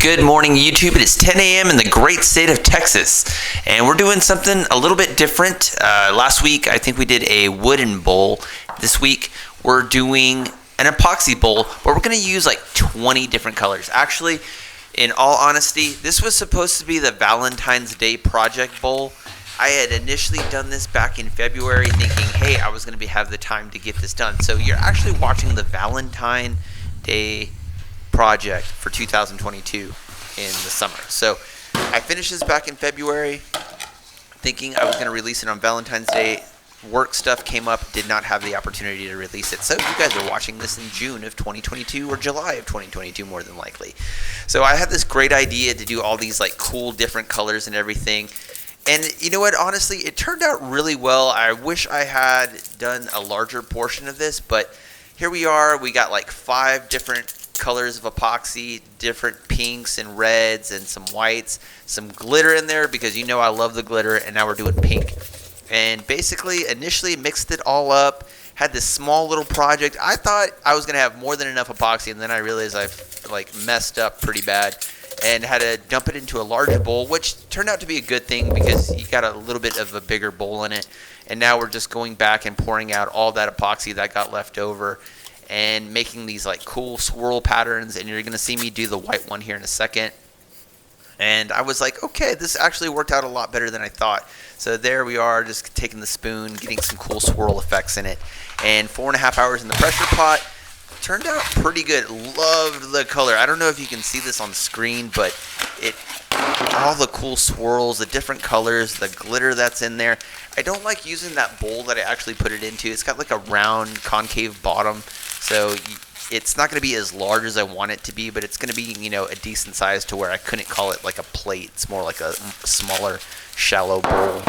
Good morning, YouTube. It is 10 a.m. in the great state of Texas, and we're doing something a little bit different. Last week, I think we did a wooden bowl. This week, we're doing an epoxy bowl, but we're going to use like 20 different colors. Actually, in all honesty, this was supposed to be the Valentine's Day project bowl. I had initially done this back in February thinking, hey, I was going to have the time to get this done. So you're actually watching the Valentine Day project for 2022 in the summer. So I finished this back in February thinking I was going to release it on Valentine's Day. Work stuff came up, did not have the opportunity to release it. So you guys are watching this in June of 2022 or July of 2022 more than likely. So I had this great idea to do all these like cool different colors and everything. And you know what, honestly, it turned out really well. I wish I had done a larger portion of this, but here we are. We got like 5 different colors of epoxy, different pinks and reds and some whites, some glitter in there because you know I love the glitter, and now we're doing pink. And basically initially mixed it all up, had this small little project. I thought I was gonna have more than enough epoxy, and then I realized I've like messed up pretty bad and had to dump it into a larger bowl, which turned out to be a good thing because you got a little bit of a bigger bowl in it. And now we're just going back and pouring out all that epoxy that got left over and making these like cool swirl patterns, and you're gonna see me do the white one here in a second. And I was like, okay, this actually worked out a lot better than I thought. So there we are, just taking the spoon, getting some cool swirl effects in it, and 4.5 hours in the pressure pot. Turned out pretty good. Loved the color. I don't know if you can see this on the screen, but all the cool swirls, the different colors, the glitter that's in there. I don't like using that bowl that I actually put it into. It's got like a round concave bottom, so it's not going to be as large as I want it to be, but it's going to be, you know, a decent size to where I couldn't call it like a plate. It's more like a smaller, shallow bowl.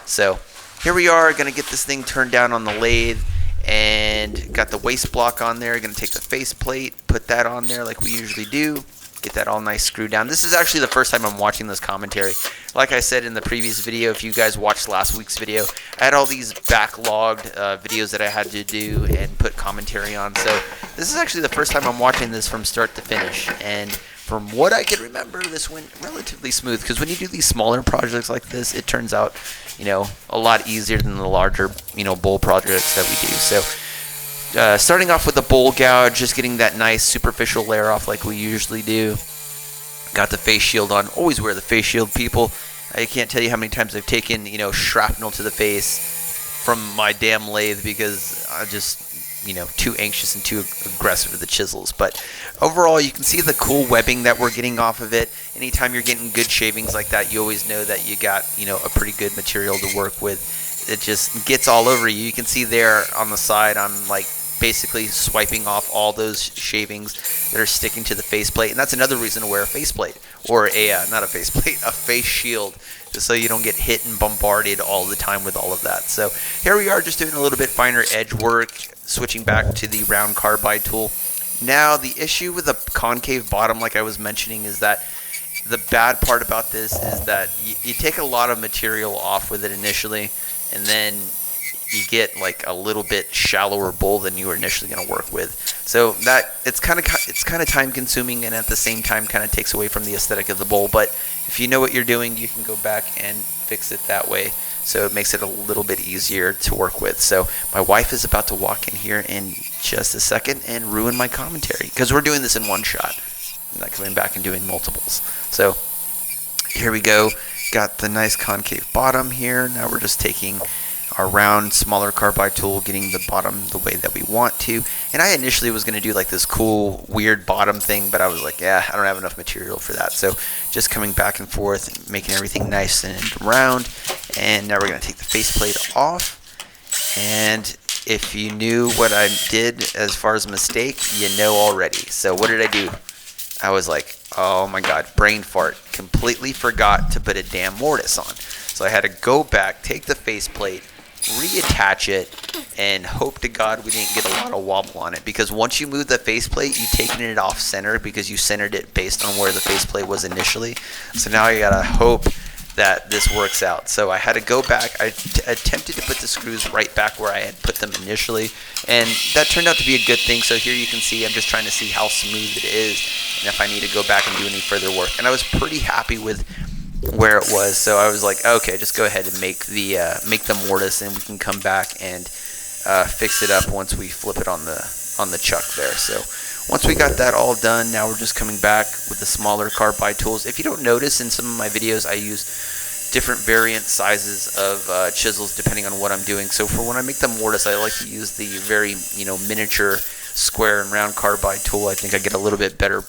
So here we are, going to get this thing turned down on the lathe, and got the waste block on there. Going to take the face plate, put that on there like we usually do. Get that all nice screwed down. This is actually the first time I'm watching this commentary. Like I said in the previous video, if you guys watched last week's video, I had all these backlogged videos that I had to do and put commentary on. So this is actually the first time I'm watching this from start to finish. And from what I can remember, this went relatively smooth, because when you do these smaller projects like this, it turns out, you know, a lot easier than the larger, you know, bowl projects that we do. So starting off with the bowl gouge, just getting that nice superficial layer off like we usually do. Got the face shield on. Always wear the face shield, people. I can't tell you how many times I've taken, you know, shrapnel to the face from my damn lathe because I just, you know, too anxious and too aggressive with the chisels. But overall, you can see the cool webbing that we're getting off of it. Anytime you're getting good shavings like that, you always know that you got, you know, a pretty good material to work with. It just gets all over you. You can see there on the side, I'm like basically swiping off all those shavings that are sticking to the faceplate, and that's another reason to wear a faceplate, or not a faceplate, a face shield, just so you don't get hit and bombarded all the time with all of that. So here we are, just doing a little bit finer edge work, switching back to the round carbide tool. Now the issue with the concave bottom, like I was mentioning, is that the bad part about this is that you take a lot of material off with it initially, and then you get like a little bit shallower bowl than you were initially going to work with. So that it's kind of time consuming, and at the same time kind of takes away from the aesthetic of the bowl. But if you know what you're doing, you can go back and fix it that way. So it makes it a little bit easier to work with. So my wife is about to walk in here in just a second and ruin my commentary, because we're doing this in one shot. I'm not coming back and doing multiples. So here we go. Got the nice concave bottom here. Now we're just taking our round, smaller carbide tool, getting the bottom the way that we want to. And I initially was going to do like this cool, weird bottom thing, but I was like, yeah, I don't have enough material for that. So just coming back and forth, making everything nice and round. And now we're going to take the faceplate off. And if you knew what I did as far as a mistake, you know already. So what did I do? I was like, oh my God, brain fart. Completely forgot to put a damn mortise on. So I had to go back, take the faceplate, reattach it, and hope to God we didn't get a lot of wobble on it, because once you move the faceplate, you taking it off center because you centered it based on where the faceplate was initially. So now you gotta hope that this works out. So I had to go back. I attempted to put the screws right back where I had put them initially, and that turned out to be a good thing. So here you can see I'm just trying to see how smooth it is and if I need to go back and do any further work. And I was pretty happy with where it was, so I was like, okay, just go ahead and make the mortise, and we can come back and fix it up once we flip it on the chuck there. So once we got that all done, now we're just coming back with the smaller carbide tools. If you don't notice, in some of my videos I use different variant sizes of chisels depending on what I'm doing. So for when I make the mortise, I like to use the very miniature square and round carbide tool. I think I get a little bit better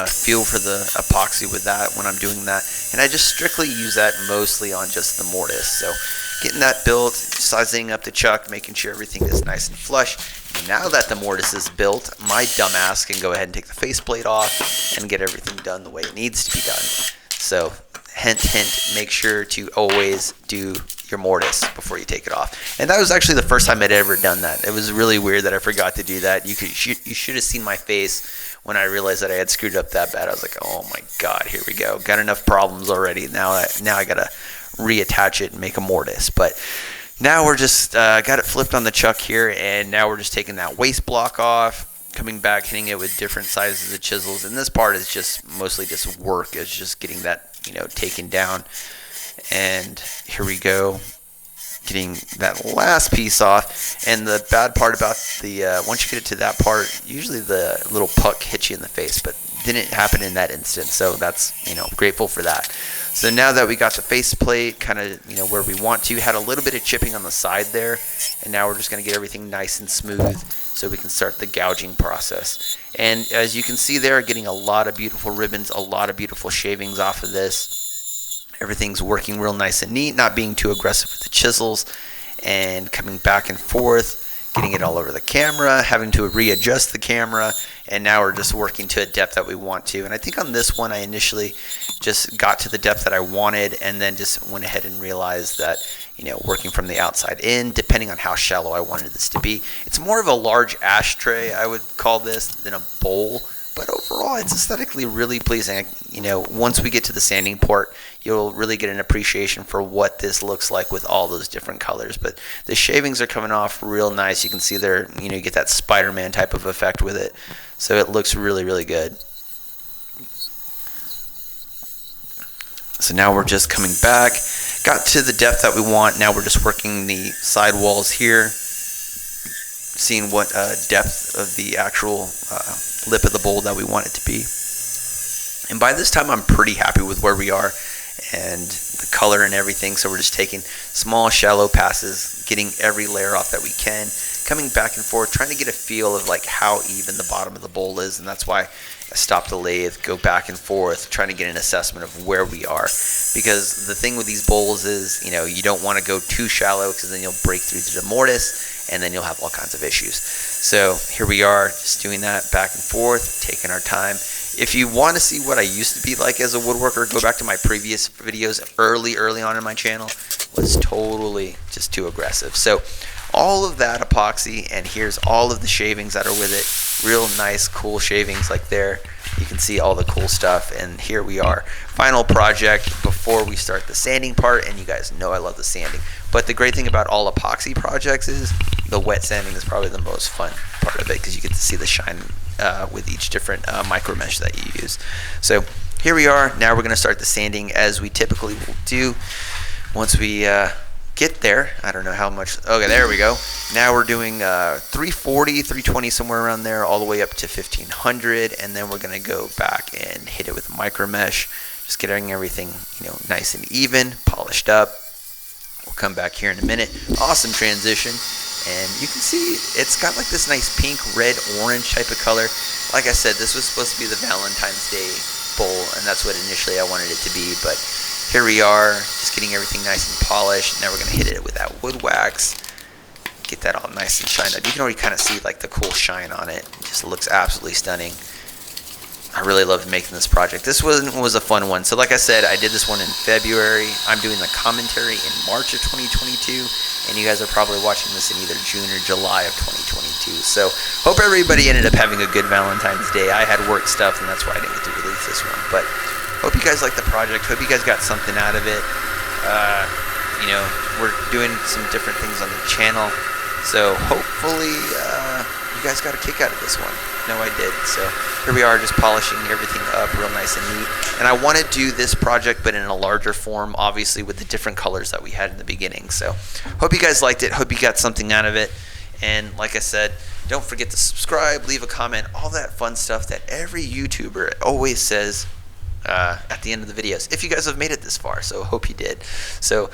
feel for the epoxy with that when I'm doing that, and I just strictly use that mostly on just the mortise. So getting that built, sizing up the chuck, making sure everything is nice and flush. Now that the mortise is built, my dumbass can go ahead and take the faceplate off and get everything done the way it needs to be done. So hint, make sure to always do your mortise before you take it off. And that was actually the first time I'd ever done that. It was really weird that I forgot to do that. You should have seen my face when I realized that I had screwed up that bad. I was like, oh my god, here we go. Got enough problems already. Now I gotta reattach it and make a mortise. But now we're just got it flipped on the chuck here, and now we're just taking that waste block off, coming back, hitting it with different sizes of chisels. And this part is just mostly just work. It's just getting that taken down. And here we go, getting that last piece off. And the bad part about the once you get it to that part, usually the little puck hits you in the face, but didn't happen in that instance, so that's grateful for that. So now that we got the faceplate kind of where we want to, had a little bit of chipping on the side there, and now we're just going to get everything nice and smooth so we can start the gouging process. And as you can see there, getting a lot of beautiful ribbons, a lot of beautiful shavings off of this. Everything's working real nice and neat, not being too aggressive with the chisels, and coming back and forth, getting it all over the camera, having to readjust the camera, and now we're just working to a depth that we want to. And I think on this one I initially just got to the depth that I wanted, and then just went ahead and realized that working from the outside in, depending on how shallow I wanted this to be. It's more of a large ashtray, I would call this, than a bowl. But overall, it's aesthetically really pleasing. Once we get to the sanding part, you'll really get an appreciation for what this looks like with all those different colors. But the shavings are coming off real nice. You can see there, you get that Spider-Man type of effect with it. So it looks really, really good. So now we're just coming back. Got to the depth that we want. Now we're just working the side walls here, seeing what depth of the actual lip of the bowl that we want it to be. And by this time I'm pretty happy with where we are and the color and everything. So we're just taking small shallow passes, getting every layer off that we can, coming back and forth, trying to get a feel of like how even the bottom of the bowl is. And that's why I stop the lathe, go back and forth, trying to get an assessment of where we are. Because the thing with these bowls is, you don't want to go too shallow, because then you'll break through to the mortise and then you'll have all kinds of issues. So here we are, just doing that back and forth, taking our time. If you want to see what I used to be like as a woodworker, go back to my previous videos early on in my channel. Was totally just too aggressive. So all of that epoxy, and here's all of the shavings that are with it. Real nice, cool shavings like there. You can see all the cool stuff, and here we are. Final project before we start the sanding part, and you guys know I love the sanding. But the great thing about all epoxy projects is the wet sanding is probably the most fun part of it, because you get to see the shine with each different micro mesh that you use. So here we are. Now we're going to start the sanding as we typically will do once we get there. I don't know how much. Okay, there we go. Now we're doing 340, 320, somewhere around there, all the way up to 1500, and then we're going to go back and hit it with micro mesh, just getting everything nice and even, polished up. We'll come back here in a minute. Awesome transition. And you can see it's got like this nice pink, red, orange type of color. Like I said, this was supposed to be the Valentine's Day bowl, and that's what initially I wanted it to be. But here we are, just getting everything nice and polished. Now we're going to hit it with that wood wax. Get that all nice and shined up. You can already kind of see like the cool shine on it. It just looks absolutely stunning. I really loved making this project. This one was a fun one. So like I said, I did this one in February. I'm doing the commentary in March of 2022, and you guys are probably watching this in either June or July of 2022. So hope everybody ended up having a good Valentine's Day. I had work stuff, and that's why I didn't get to release this one. But hope you guys like the project. Hope you guys got something out of it. You know, we're doing some different things on the channel, so hopefully you guys got a kick out of this one. No, I did. So here we are, just polishing everything up real nice and neat. And I want to do this project, but in a larger form, obviously with the different colors that we had in the beginning. So hope you guys liked it. Hope you got something out of it. And like I said, don't forget to subscribe, leave a comment, all that fun stuff that every YouTuber always says at the end of the videos, if you guys have made it this far. So hope you did. So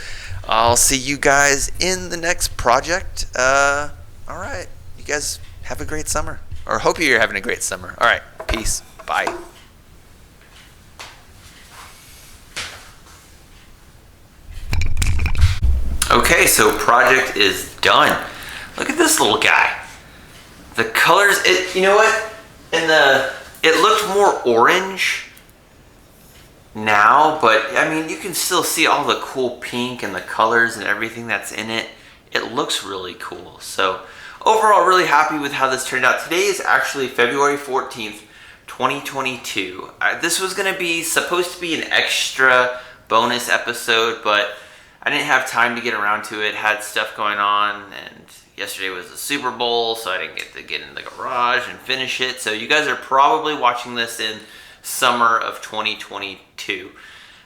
I'll see you guys in the next project. All right, you guys have a great summer, or hope you're having a great summer. All right, peace, bye. Okay, so project is done. Look at this little guy. The colors, you know what? It looked more orange now, but I mean, you can still see all the cool pink and the colors and everything that's in it. It looks really cool. So overall, really happy with how this turned out. Today is actually February 14th, 2022. This was gonna be supposed to be an extra bonus episode, but I didn't have time to get around to it. Had stuff going on, and yesterday was the Super Bowl, so I didn't get to get in the garage and finish it. So you guys are probably watching this in summer of 2022.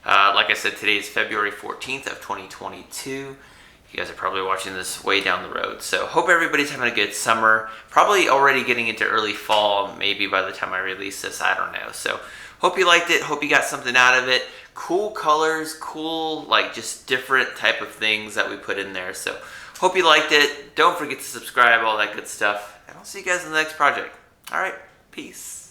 Like I said, today is February 14th of 2022. You guys are probably watching this way down the road. So hope everybody's having a good summer. Probably already getting into early fall, maybe by the time I release this, I don't know. So hope you liked it. Hope you got something out of it. Cool colors, cool, like just different type of things that we put in there. So hope you liked it. Don't forget to subscribe, all that good stuff. And I'll see you guys in the next project. All right, peace.